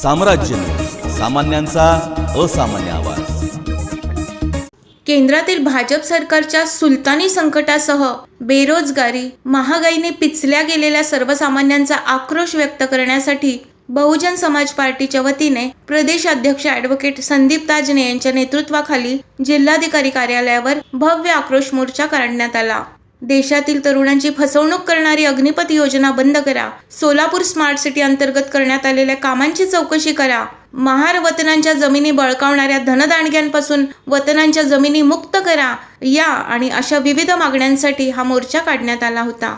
साम्राज्य न्यूज, सामान्यांचा असामान्य आवाज। केंद्रातील भाजप सरकारच्या सुलतानी संकटासह बेरोजगारी, महागाईने पिचल्या गेलेल्या सर्वसामान्यांचा आक्रोश व्यक्त करण्यासाठी बहुजन समाज पार्टीच्या वतीने प्रदेश अध्यक्ष ॲडव्होकेट संदीप ताजने यांच्या नेतृत्वाखाली जिल्हाधिकारी कार्यालयावर भव्य आक्रोश मोर्चा काढण्यात आला। देशातील तरुणांची फसवणूक करणारी अग्निपथ योजना बंद करा, सोलापूर स्मार्ट सिटी अंतर्गत करण्यात आलेल्या कामांची चौकशी करा, महार वतनांच्या जमिनी बळकावणाऱ्या धनदांडग्यांपासून वतनांच्या जमिनी मुक्त करा, या आणि अशा विविध मागण्यांसाठी हा मोर्चा काढण्यात आला होता।